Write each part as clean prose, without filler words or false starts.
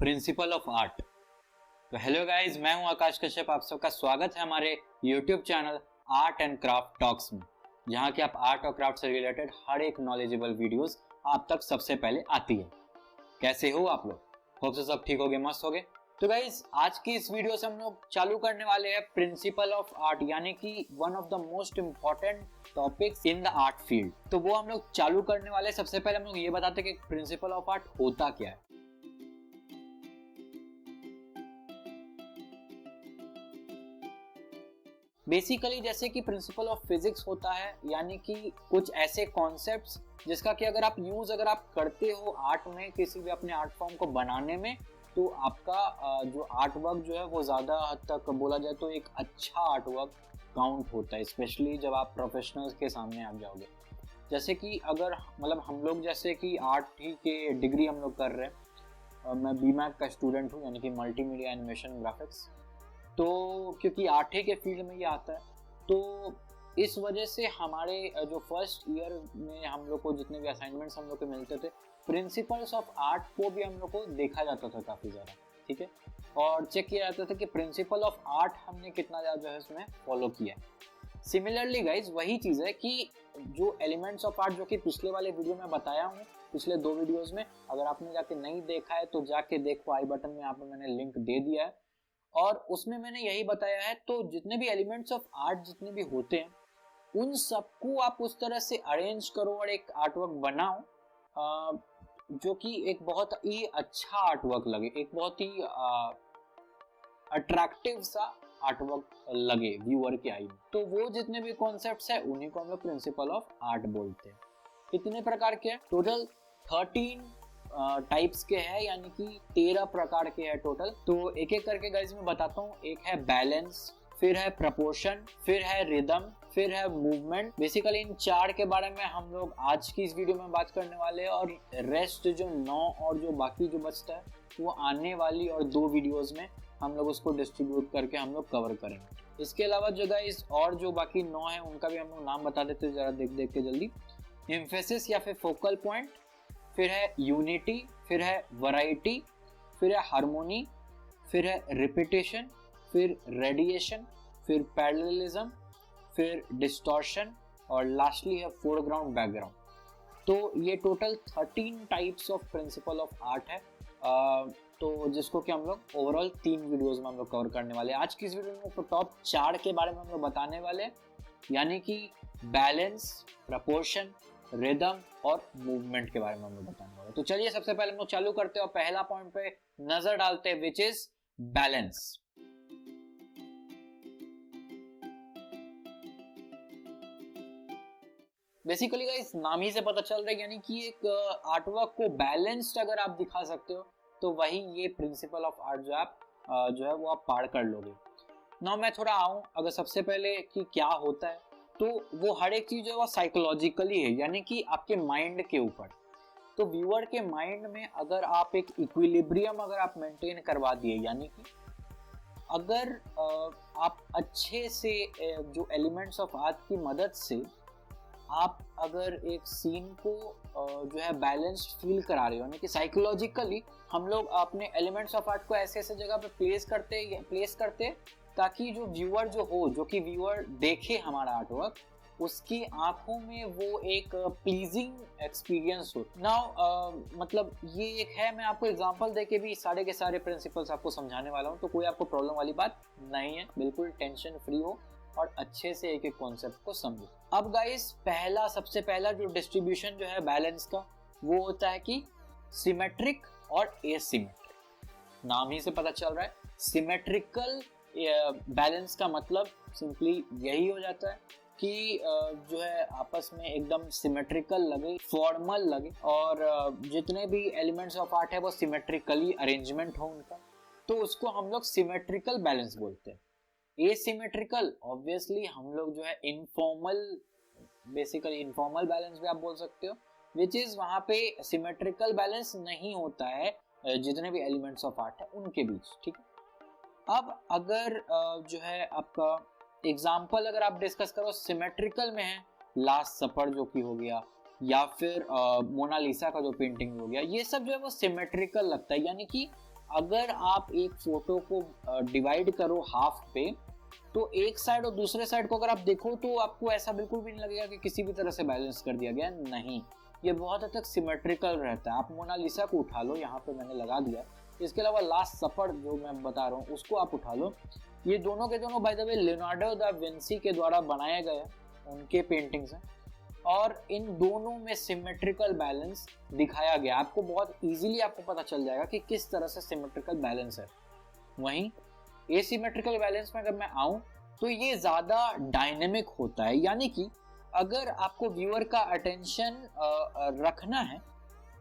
Principle of art. तो hello guys, मैं हूं आकाश कश्यप। आप सबका स्वागत है हमारे YouTube channel art and craft talks में, जहां कि आप आर्ट और क्राफ्ट से रिलेटेड हर एक नॉलेजेबल वीडियोस आप तक सबसे पहले आती है। कैसे हो आप लोग? होप से सब ठीक होगे, मस्त होगे। तो गाइस, आज की इस वीडियो से हम लोग चालू करने वाले हैं प्रिंसिपल ऑफ आर्ट, यानी कि one of the most important topics in the art field. तो वो हम लोग चालू करने वाले हैं। सबसे पहले हम लोग ये बताते हैं कि प्रिंसिपल ऑफ आर्ट होता क्या है। बेसिकली जैसे कि प्रिंसिपल ऑफ फिजिक्स होता है, यानी कि कुछ ऐसे कॉन्सेप्ट्स जिसका कि अगर आप करते हो आर्ट में, किसी भी अपने आर्ट फॉर्म को बनाने में, तो आपका जो आर्ट वर्क जो है वो ज़्यादा हद तक बोला जाए तो एक अच्छा आर्ट वर्क काउंट होता है, स्पेशली जब आप प्रोफेशनल्स के सामने आ जाओगे। जैसे कि अगर मतलब हम लोग जैसे कि आर्ट ही के डिग्री हम लोग कर रहे हैं, मैं बीमैक का स्टूडेंट हूँ, यानी कि मल्टीमीडिया एनिमेशन ग्राफिक्स। तो क्योंकि आर्ट ही के फील्ड में ये आता है, तो इस वजह से हमारे जो फर्स्ट ईयर में हम लोग को जितने भी असाइनमेंट्स हम लोग को मिलते थे, प्रिंसिपल्स ऑफ आर्ट को भी हम लोग को देखा जाता था काफ़ी ज़्यादा, ठीक है, और चेक किया जाता था कि प्रिंसिपल ऑफ आर्ट हमने कितना ज़्यादा जो है उसमें फॉलो किया है। सिमिलरली गाइज वही चीज़ है कि जो एलिमेंट्स ऑफ आर्ट जो कि पिछले वाले वीडियो में बताया हूँ, पिछले 2 वीडियोज़ में, अगर आपने जाके नहीं देखा है तो जाके देखो, आई बटन में यहाँ पर मैंने लिंक दे दिया है, और उसमें मैंने यही बताया है। तो जितने भी एलिमेंट्स ऑफ आर्ट जितने भी होते हैं, उन सबको आप उस तरह से अरेंज करो और एक आर्टवर्क बनाओ जो कि एक बहुत ही अच्छा आर्टवर्क लगे, एक बहुत ही अट्रैक्टिव सा आर्टवर्क लगे व्यूअर के आई में। तो वो जितने भी कॉन्सेप्ट्स है उन्हीं को हम लोग प्रिंसिपल ऑफ आर्ट बोलते हैं। कितने प्रकार के हैं? टोटल 13 टाइप्स के हैं, यानी कि 13 प्रकार के हैं टोटल। तो एक एक करके गाइस मैं बताता हूँ। एक है बैलेंस, फिर है प्रपोर्शन, फिर है रिदम, फिर है मूवमेंट। बेसिकली इन 4 के बारे में हम लोग आज की इस वीडियो में बात करने वाले हैं, और रेस्ट जो 9 और जो बाकी जो बचता है वो आने वाली और 2 वीडियोस में हम लोग उसको डिस्ट्रीब्यूट करके हम लोग कवर करेंगे। इसके अलावा जो गाइस और जो बाकी 9 है उनका भी हम लोग नाम बता देते हैं जरा देख के जल्दी। एम्फेसिस या फिर फोकल पॉइंट, फिर है यूनिटी, फिर है वैरायटी, फिर है हार्मोनी, फिर है रिपीटेशन, फिर रेडिएशन, फिर पैरेललिज्म, फिर डिस्टॉर्शन, और लास्टली है फोरग्राउंड बैकग्राउंड। तो ये total 13 types of principle of art है, तो जिसको कि हम लोग ओवरऑल 3 वीडियोस में हम लोग कवर करने वाले हैं। आज की इस वीडियो में टॉप 4 के बारे में हम लोग बताने वाले हैं, यानी कि बैलेंस, प्रपोर्शन, रिदम और मूवमेंट के बारे में हम लोग बताने वाले। तो चलिए सबसे पहले हम लोग चालू करते हैं और पहला पॉइंट पे नजर डालते हैं, which is balance. Basically guys नाम ही से पता चल रहा है, यानी कि एक आर्टवर्क को बैलेंस्ड अगर आप दिखा सकते हो तो वही ये प्रिंसिपल ऑफ आर्ट जो है वो आप पार कर लोगे। नाउ मैं थोड़ा आऊं अगर सबसे पहले कि क्या होता है, तो वो हर एक चीज जो है साइकोलॉजिकली है, यानी कि आपके माइंड के ऊपर। तो व्यूअर के माइंड में अगर आप एक इक्विलिब्रियम अगर आप मेंटेन करवा दिए, यानी कि अगर आप अच्छे से जो एलिमेंट्स ऑफ आर्ट की मदद से आप अगर एक सीन को जो है बैलेंस्ड फील करा रहे हो, यानी कि साइकोलॉजिकली हम लोग अपने एलिमेंट्स ऑफ आर्ट को ऐसे ऐसे जगह पे प्लेस करते ताकि जो व्यूअर जो कि व्यूअर देखे हमारा आर्टवर्क, उसकी आंखों में वो एक प्लीजिंग एक्सपीरियंस हो। नाउ मतलब ये एक है, मैं आपको एग्जांपल देके भी सारे के सारे प्रिंसिपल्स आपको समझाने वाला हूँ, तो कोई आपको प्रॉब्लम वाली बात नहीं है, बिल्कुल टेंशन फ्री हो और अच्छे से एक एक कॉन्सेप्ट को समझो। अब गाइस सबसे पहला जो डिस्ट्रीब्यूशन जो है बैलेंस का, वो होता है कि सिमेट्रिक और एसिमेट्रिक। नाम ही से पता चल रहा है, सिमेट्रिकल बैलेंस का मतलब सिंपली यही हो जाता है कि जो है आपस में एकदम सिमेट्रिकल लगे, फॉर्मल लगे, और जितने भी एलिमेंट्स ऑफ आर्ट है वो सिमेट्रिकली अरेंजमेंट हो उनका, तो उसको हम लोग सिमेट्रिकल बैलेंस बोलते हैं। एसिमेट्रिकल ऑब्वियसली हम लोग जो है इनफॉर्मल, बेसिकली इनफॉर्मल बैलेंस भी आप बोल सकते हो, विच इज वहां पे सिमेट्रिकल बैलेंस नहीं होता है जितने भी एलिमेंट्स ऑफ आर्ट है उनके बीच, ठीक है। अब अगर जो है आपका एग्जाम्पल अगर आप डिस्कस करो, सिमेट्रिकल में है लास्ट सपर जो कि हो गया, या फिर मोनालिसा का जो पेंटिंग हो गया, ये सब जो है वो सिमेट्रिकल लगता है, यानी कि अगर आप एक फोटो को डिवाइड करो हाफ पे, तो एक साइड और दूसरे साइड को अगर आप देखो तो आपको ऐसा बिल्कुल भी नहीं लगेगा कि किसी भी तरह से बैलेंस कर दिया गया, नहीं, ये बहुत हद तक सिमेट्रिकल रहता है। आप मोनालिसा को उठा लो, यहाँ पे मैंने लगा दिया, इसके अलावा लास्ट सफर जो मैं बता रहा हूँ उसको आप उठा लो, ये दोनों के दोनों by the way Leonardo da Vinci के द्वारा बनाए गए उनके पेंटिंग्स हैं, और इन दोनों में सिमेट्रिकल बैलेंस दिखाया गया। आपको बहुत इजीली आपको पता चल जाएगा कि किस तरह से सिमेट्रिकल बैलेंस है। वहीं एसिमेट्रिकल बैलेंस में अगर मैं आऊं तो ये ज्यादा डायनेमिक होता है, यानी कि अगर आपको व्यूअर का अटेंशन रखना है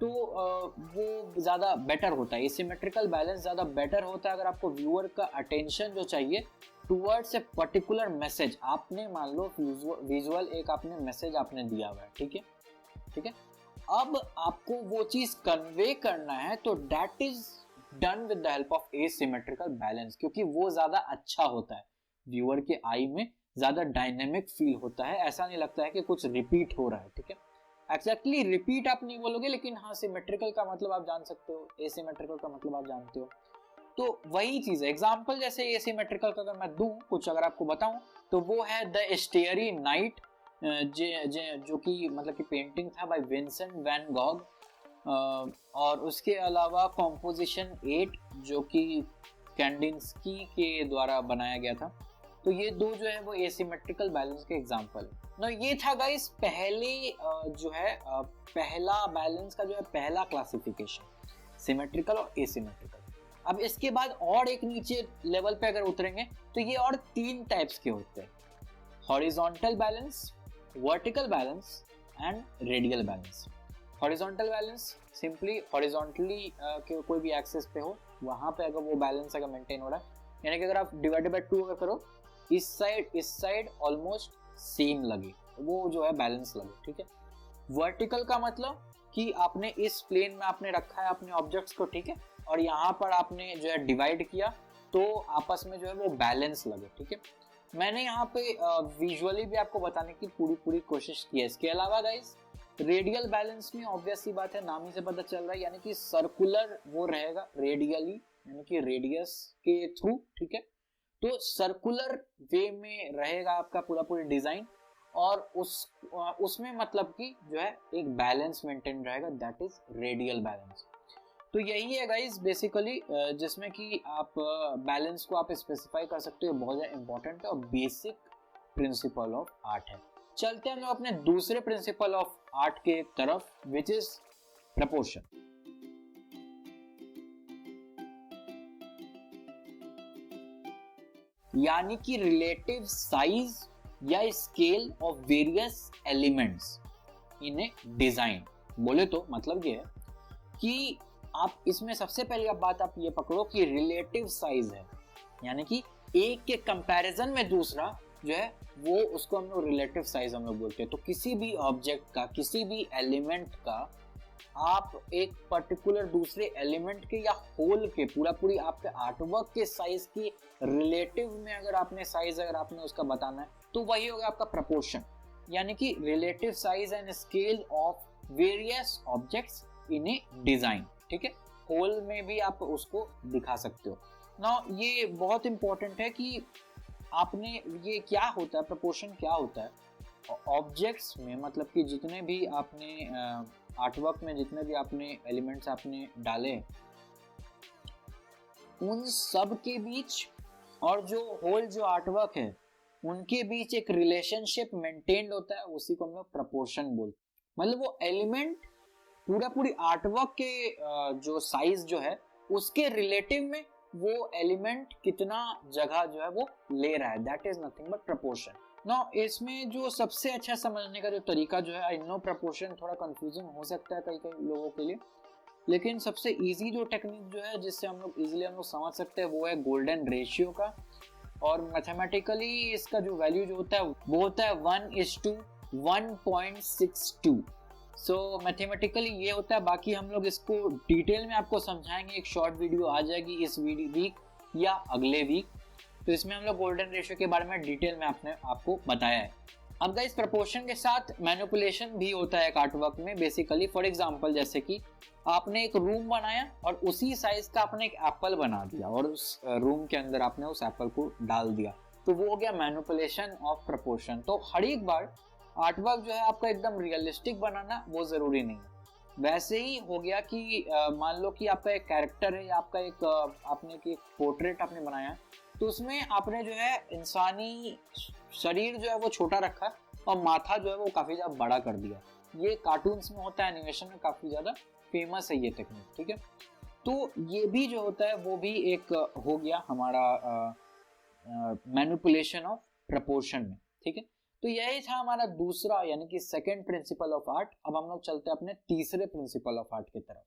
तो वो ज्यादा बेटर होता है। एसिमेट्रिकल बैलेंस ज्यादा बेटर होता है अगर आपको व्यूअर का अटेंशन जो चाहिए टुवर्ड्स ए पर्टिकुलर मैसेज। आपने मान लो विजुअल एक आपने मैसेज आपने दिया हुआ है, ठीक है, ठीक है, अब आपको वो चीज कन्वे करना है, तो that is done with the help of asymmetrical balance, क्योंकि वो ज्यादा अच्छा होता है, व्यूअर के आई में ज्यादा डायनेमिक फील होता है, ऐसा नहीं लगता है कि कुछ रिपीट हो रहा है, ठीक है। एक्जैक्टली रिपीट आप नहीं बोलोगे, लेकिन हाँ सिमेट्रिकल का मतलब आप जान सकते हो, एसिमेट्रिकल का मतलब आप जानते हो। तो वही चीज है। एग्जांपल जैसे एसिमेट्रिकल का अगर मैं दूं कुछ, अगर आपको बताऊं, तो वो है द स्टेयरी नाइट, जो कि मतलब कि पेंटिंग था बाय विंसेंट वैन गॉग, और उसके अलावा कॉम्पोजिशन 8 जो कि कैंडिंस्की के द्वारा बनाया गया था। तो ये दो जो है वो एसिमेट्रिकल बैलेंस के एग्जांपल है। ना ये था गाइस पहले जो है पहला बैलेंस का जो है पहला क्लासिफिकेशन, सिमेट्रिकल और एसिमेट्रिकल। अब इसके बाद और एक नीचे लेवल पे अगर उतरेंगे तो ये और 3 टाइप्स के होते हैं, horizontal balance, vertical balance and radial balance. Horizontal balance simply horizontally कोई भी एक्सिस पे हो वहां पे अगर वो बैलेंस अगर मेंटेन हो रहा है, यानी कि अगर आप डिवाइडेड बाय 2 अगर करो, इस साइड ऑलमोस्ट सेम लगे, वो जो है बैलेंस लगे, ठीक है। वर्टिकल का मतलब कि आपने इस प्लेन में आपने रखा है अपने ऑब्जेक्ट्स को, ठीक है, और यहाँ पर आपने जो है डिवाइड किया तो आपस में जो है वो बैलेंस लगे, ठीक है। मैंने यहाँ पे विजुअली भी आपको बताने की पूरी कोशिश की है। इसके अलावा गाइस रेडियल बैलेंस में ऑब्वियस सी बात है, नाम ही से पता चल रहा है, यानी कि सर्कुलर वो रहेगा रेडियली, यानी कि रेडियस के थ्रू, ठीक है। तो सर्कुलर वे में रहेगा आपका पूरा डिजाइन, और उसमें मतलब कि जो है एक बैलेंस मेंटेन रहेगा, दैट इज रेडियल बैलेंस। तो यही है गाइस बेसिकली जिसमें कि आप बैलेंस को आप स्पेसिफाई कर सकते हो, बहुत ज़्यादा इंपॉर्टेंट है और बेसिक प्रिंसिपल ऑफ आर्ट है। चलते हैं हम लोग अपने दूसरे प्रिंसिपल ऑफ आर्ट के तरफ, विच इज प्रपोर्शन। यानी कि रिलेटिव साइज या scale of various elements in A design. बोले तो मतलब ये है कि आप इसमें सबसे पहले बात आप ये पकड़ो कि रिलेटिव साइज है, यानी कि एक के कंपैरिजन में दूसरा जो है वो उसको हम लोग रिलेटिव साइज हम लोग बोलते हैं। तो किसी भी ऑब्जेक्ट का, किसी भी एलिमेंट का आप एक पर्टिकुलर दूसरे एलिमेंट के या होल के पूरी आपके आर्टवर्क के साइज की रिलेटिव में अगर आपने साइज अगर आपने उसका बताना है तो वही होगा आपका प्रपोर्शन, यानी कि relative size and scale of various objects in A design, ठीक है। होल में भी आप उसको दिखा सकते हो। नाउ ये बहुत इंपॉर्टेंट है कि आपने ये क्या होता है, प्रपोर्शन क्या होता है ऑब्जेक्ट्स में, मतलब कि जितने भी आपने आर्टवर्क में जितने भी आपने एलिमेंट्स आपने डाले उन सब के बीच और जो होल जो आर्टवर्क है उनके बीच एक रिलेशनशिप मेंटेन्ड होता है, उसी को हम लोग प्रपोर्शन बोलते हैं। मतलब वो एलिमेंट पूरी आर्टवर्क के जो साइज जो है उसके रिलेटिव में वो एलिमेंट कितना जगह जो है वो ले रहा है, that is nothing but proportion. Now इसमें जो सबसे अच्छा समझने का जो तरीका जो है, आई नो प्रपोर्शन थोड़ा कंफ्यूजिंग हो सकता है कई लोगों के लिए, लेकिन सबसे इजी जो टेक्निक जो है जिससे हम लोग इजीली हम लोग समझ सकते हैं वो है गोल्डन रेशियो का। और मैथमेटिकली इसका जो वैल्यू जो होता है वो होता है 1:1.62। सो मैथमेटिकली ये होता है। बाकी हम लोग इसको डिटेल में आपको समझाएंगे, एक शॉर्ट वीडियो आ जाएगी इस वीक या अगले वीक, तो इसमें हम लोग गोल्डन रेशियो के बारे में डिटेल में आपको बताया है। अब गाइस प्रपोर्शन के साथ मैनिपुलेशन भी होता है एक आर्टवर्क में बेसिकली। फॉर एग्जांपल जैसे कि आपने एक रूम बनाया और उसी साइज का आपने एक एप्पल बना दिया और उस रूम के अंदर आपने उस एप्पल को डाल दिया, तो वो हो गया मैनिपुलेशन ऑफ प्रपोर्शन। तो हर एक बार आर्टवर्क जो है आपका एकदम रियलिस्टिक बनाना वो जरूरी नहीं है। वैसे ही हो गया कि मान लो कि आपका एक कैरेक्टर है या आपका एक आपने एक पोर्ट्रेट आपने बनाया, तो उसमें आपने जो है इंसानी शरीर जो है वो छोटा रखा और माथा जो है वो काफी ज्यादा बड़ा कर दिया। ये कार्टून्स में होता है, एनिमेशन में काफी ज्यादा फेमस है ये टेक्निक, ठीक है। तो ये भी जो होता है वो भी एक हो गया हमारा मैनिपुलेशन ऑफ प्रपोर्शन में, ठीक है। तो यही था हमारा दूसरा यानी कि सेकंड प्रिंसिपल ऑफ आर्ट। अब हम लोग चलते हैं अपने तीसरे प्रिंसिपल ऑफ आर्ट की तरफ।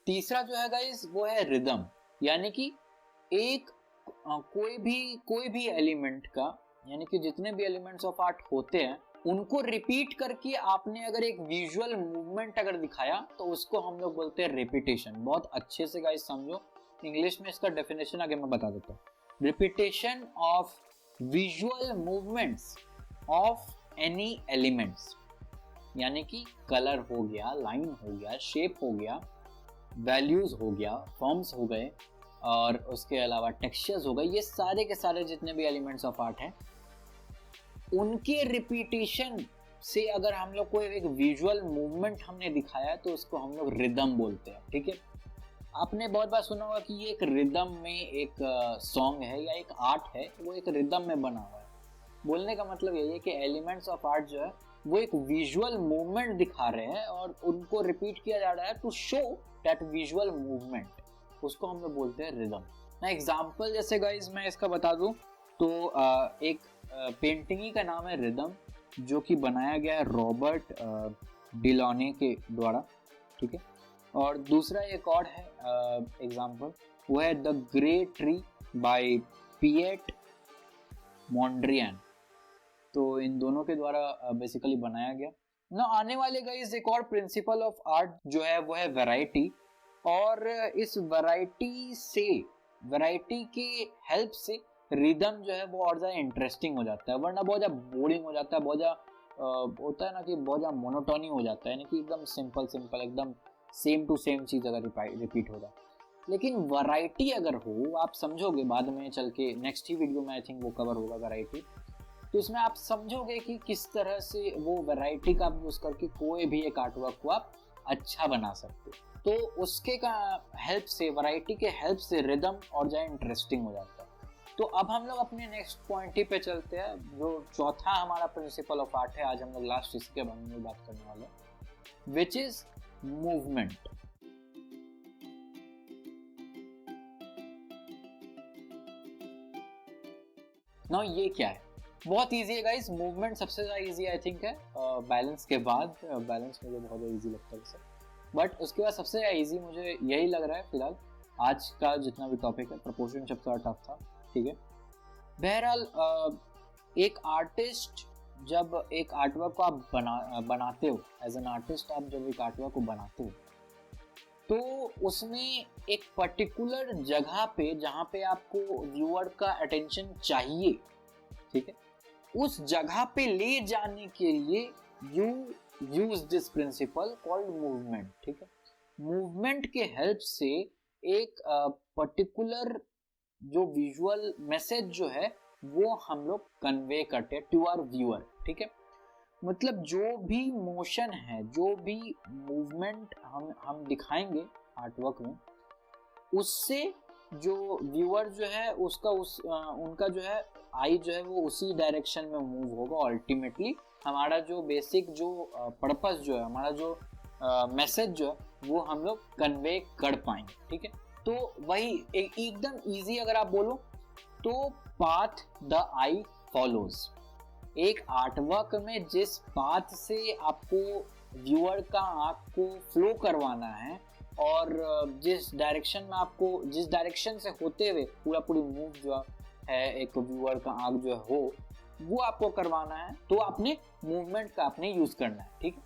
तीसरा जो है गाइस वो है रिदम, यानी कि एक कोई भी एलिमेंट का, यानी कि जितने भी एलिमेंट्स ऑफ आर्ट होते हैं उनको रिपीट करके आपने अगर एक विजुअल मूवमेंट अगर दिखाया तो उसको हम लोग बोलते हैं रिपीटेशन। बहुत अच्छे से गाइस समझो, इंग्लिश में इसका डेफिनेशन आगे मैं बता देता हूँ। Repetition of visual movements of any elements, यानी कि कलर हो गया, लाइन हो गया, शेप हो गया, वैल्यूज हो गया, फॉर्म्स हो गए और उसके अलावा टेक्सचर्स हो गए, ये सारे के सारे जितने भी एलिमेंट्स ऑफ आर्ट हैं उनके रिपीटेशन से अगर हम लोग को एक विजुअल मूवमेंट हमने दिखाया तो उसको हम लोग रिदम बोलते हैं, ठीक है। आपने बहुत बार सुना होगा कि ये एक रिदम में एक सॉन्ग है या एक आर्ट है, वो एक रिदम में बना हुआ है। बोलने का मतलब यही है कि एलिमेंट्स ऑफ आर्ट जो है वो एक विजुअल मूवमेंट दिखा रहे हैं और उनको रिपीट किया जा रहा है to show that visual movement, उसको हम लोग बोलते हैं रिदम। ना एग्जांपल जैसे गाइस मैं इसका बता दूं तो एक पेंटिंग ही का नाम है रिदम, जो कि बनाया गया है रॉबर्ट डिलॉने के द्वारा, ठीक है। और दूसरा एक और है एग्जांपल, वो है द ग्रे ट्री बाय पिएट मोंड्रियन। तो इन दोनों के द्वारा बेसिकली बनाया गया ना। आने वाले गाइस एक और प्रिंसिपल ऑफ आर्ट जो है वो है वैरायटी, और इस वैरायटी के हेल्प से रिदम जो है वो और ज्यादा इंटरेस्टिंग हो जाता है, वरना बहुत ज्यादा बोरिंग हो जाता है, बहुत ज्यादा होता है ना कि बहुत ज्यादा मोनोटोनी हो जाता है, यानी कि एकदम सिंपल एकदम सेम टू सेम चीज अगर रिपीट हो जाए। लेकिन वैरायटी अगर हो, आप समझोगे बाद में चल के नेक्स्ट ही वीडियो में आई थिंक वो कवर होगा वैरायटी, तो इसमें आप समझोगे कि किस तरह से वो वैरायटी का यूज करके कोई भी एक आर्टवर्क को आप अच्छा बना सकते हो। तो उसके का हेल्प से, वैरायटी के हेल्प से रिदम और ज्यादा इंटरेस्टिंग हो जाता है। तो अब हम लोग अपने नेक्स्ट पॉइंट ही पे चलते हैं, जो चौथा हमारा प्रिंसिपल ऑफ आर्ट है। आज हम लोग लास्ट इसके बारे में बात करने वाले हैं, विच इज मूवमेंट। नाउ ये क्या है? बहुत इजी है गाइस, मूवमेंट सबसे ज्यादा इजी आई थिंक है बैलेंस के बाद। बैलेंस मुझे बहुत इजी लगता है वैसे, बट उसके बाद सबसे ज्यादा इजी मुझे यही लग रहा है फिलहाल आज का जितना भी टॉपिक है। प्रपोर्शन सबसे टफ था, ठीक है। बहरहाल एक आर्टिस्ट जब एक आर्टवर्क को आप बनाते हो, एज एन आर्टिस्ट आप जब एक आर्टवर्क को बनाते हो तो उसमें एक पर्टिकुलर जगह पे जहाँ पे आपको व्यूअर का अटेंशन चाहिए, ठीक है, उस जगह पे ले जाने के लिए you use this principle called movement, ठीक है। मूवमेंट के हेल्प से एक पर्टिकुलर जो विजुअल मैसेज जो है वो हम लोग कन्वे करते हैं टू आवर व्यूअर, ठीक है। मतलब जो भी मोशन है, जो भी मूवमेंट हम दिखाएंगे आर्टवर्क में, उससे जो व्यूअर जो है उसका उनका जो है आई जो है वो उसी डायरेक्शन में मूव होगा। अल्टीमेटली हमारा जो बेसिक जो पर्पस जो है, हमारा जो मैसेज जो है वो हम लोग कन्वे कर पाएंगे, ठीक है। तो वही एकदम इजी अगर आप बोलो तो पाथ द आई फॉलोज। एक आर्टवर्क में जिस पाथ से आपको व्यूअर का आंख को फ्लो करवाना है और जिस डायरेक्शन में आपको, जिस डायरेक्शन से होते हुए पूरी मूव जो है एक व्यूअर का आंख जो हो वो आपको करवाना है, तो आपने मूवमेंट का आपने यूज करना है, ठीक है।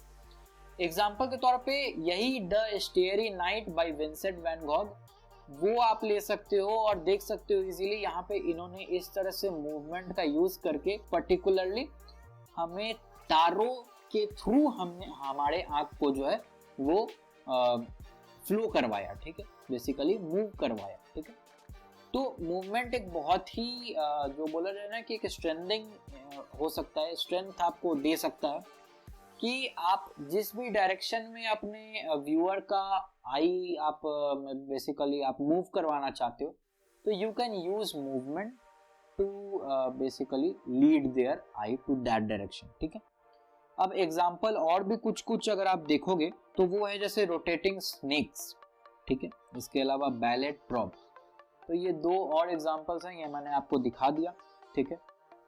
एग्जाम्पल के तौर पे यही the starry night by Vincent van Gogh वो आप ले सकते हो और देख सकते हो इजीली। यहाँ पे इन्होंने इस तरह से मूवमेंट का यूज करके पर्टिकुलरली हमें तारों के थ्रू हमने हमारे आंख को जो है वो फ्लो करवाया, ठीक है, बेसिकली मूव करवाया, ठीक है। तो मूवमेंट एक बहुत ही जो बोला जाए ना कि एक स्ट्रेंथिंग हो सकता है, स्ट्रेंथ आपको दे सकता है कि आप जिस भी डायरेक्शन में अपने व्यूअर का आई आप बेसिकली आप मूव करवाना चाहते हो, तो you can use movement to basically lead their eye to that direction, ठीक है। अब एग्जांपल और भी कुछ कुछ अगर आप देखोगे तो वो है जैसे रोटेटिंग स्नेक्स, ठीक है, इसके अलावा बैलेट प्रॉप। तो ये दो और एग्जांपल्स हैं, ये मैंने आपको दिखा दिया, ठीक है।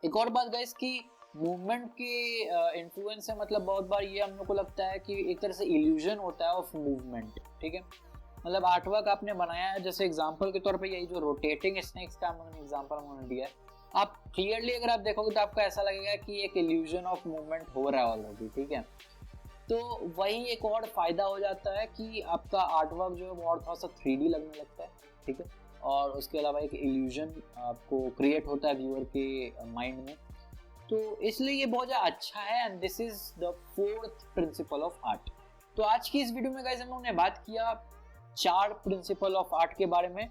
एक और बात गाइस कि मूवमेंट के इन्फ्लुएंस है, मतलब बहुत बार ये हम लोग को लगता है कि एक तरह से इल्यूजन होता है ऑफ मूवमेंट, ठीक है। मतलब आर्टवर्क आपने बनाया है, जैसे एग्जांपल के तौर पे यही जो रोटेटिंग स्नेक्स का हमने एग्जांपल हमने दिया है, आप क्लियरली अगर आप देखोगे तो आपको ऐसा लगेगा कि एक इल्यूजन ऑफ मूवमेंट हो रहा है ऑलरेडी, ठीक है। तो वही एक और फायदा हो जाता है कि आपका आर्टवर्क जो है वो और थोड़ा सा 3D लगने लगता है, ठीक है। और उसके अलावा एक इल्यूजन आपको क्रिएट होता है व्यूअर के माइंड में, तो इसलिए ये बहुत ज़्यादा अच्छा है। And this is the 4th principle of art. तो आज की इस वीडियो में गाइस हम लोगों ने बात किया 4 प्रिंसिपल ऑफ आर्ट के बारे में,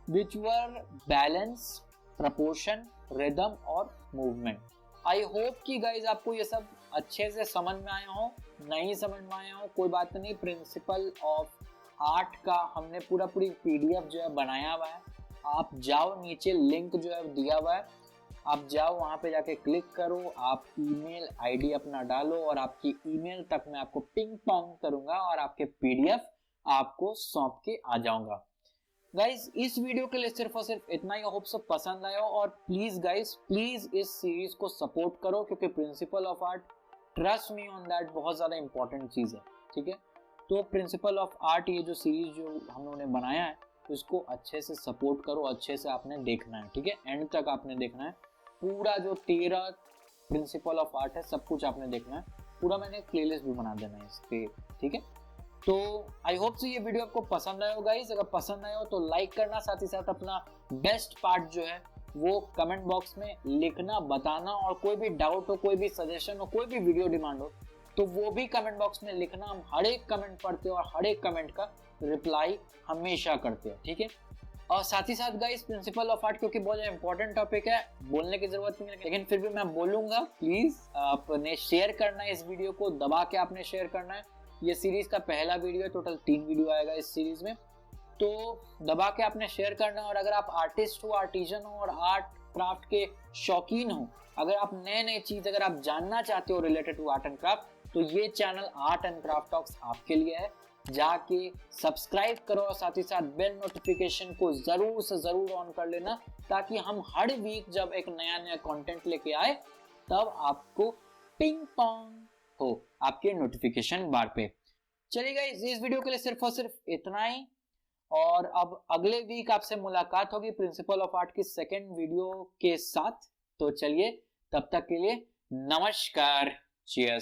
विच वर बैलेंस, प्रपोर्शन, रिदम और मूवमेंट। आई होप कि गाइज आपको ये सब अच्छे से समझ में आया हो, नहीं समझ में आया हो कोई बात नहीं, प्रिंसिपल ऑफ आर्ट का हमने पूरी PDF जो है बनाया हुआ है, आप जाओ नीचे लिंक जो है दिया हुआ है, आप जाओ वहाँ पे जाके क्लिक करो, आप ईमेल आईडी अपना डालो और आपकी ईमेल तक मैं आपको पिंग पोंग करूंगा और आपके PDF आपको सौंप के आ जाऊंगा। गाइज इस वीडियो के लिए सिर्फ और सिर्फ इतना ही, होप सब पसंद आया हो। और प्लीज गाइज प्लीज इस सीरीज को सपोर्ट करो, क्योंकि principle of art, trust me on that, बहुत ज्यादा इंपॉर्टेंट चीज है, ठीक है। तो प्रिंसिपल ऑफ आर्ट ये जो सीरीज जो हम लोगों ने बनाया है, इसको अच्छे से सपोर्ट करो, अच्छे से आपने देखना है, ठीक है, एंड तक आपने देखना है। पूरा जो 13 प्रिंसिपल ऑफ आर्ट है सब कुछ आपने देखना है, पूरा मैंने प्लेलिस्ट भी बना देना है इस पे, ठीक है। तो आई होप से ये वीडियो आपको पसंद आया हो गाइस, अगर पसंद आया हो तो लाइक करना, साथ ही साथ अपना बेस्ट पार्ट जो है वो कमेंट बॉक्स में लिखना, बताना, और कोई भी डाउट हो, कोई भी सजेशन हो, कोई भी वीडियो डिमांड हो तो वो भी कमेंट बॉक्स में लिखना। हम हर एक कमेंट पढ़ते हैं और हर एक कमेंट का रिप्लाई हमेशा करते हैं, ठीक है। और साथ ही साथ गाइस प्रिंसिपल ऑफ आर्ट क्योंकि बहुत इंपॉर्टेंट टॉपिक है, बोलने की जरूरत नहीं है, लेकिन फिर भी मैं बोलूंगा, प्लीज आपने शेयर करना है, इस वीडियो को दबा के आपने शेयर करना है। ये सीरीज का पहला वीडियो है, टोटल 3 वीडियो आएगा इस सीरीज में, तो दबा के आपने शेयर करना है। और अगर आप आर्टिस्ट हो, आर्टिजन हो और आर्ट क्राफ्ट के शौकीन हो, अगर आप नए नए चीज अगर आप जानना चाहते हो related to art and craft, तो ये channel art and craft talks आपके लिए है। जाके सब्सक्राइब करो और साथ ही साथ बेल नोटिफिकेशन को जरूर से जरूर ऑन कर लेना, ताकि हम हर वीक जब एक नया नया कंटेंट लेके आए तब आपको पिंग पोंग हो आपके नोटिफिकेशन बार पे। चलिए इस वीडियो के लिए सिर्फ और सिर्फ इतना ही, और अब अगले वीक आपसे मुलाकात होगी प्रिंसिपल ऑफ आर्ट की 2nd वीडियो के साथ। तो चलिए तब तक के लिए नमस्कार, चीयर्स।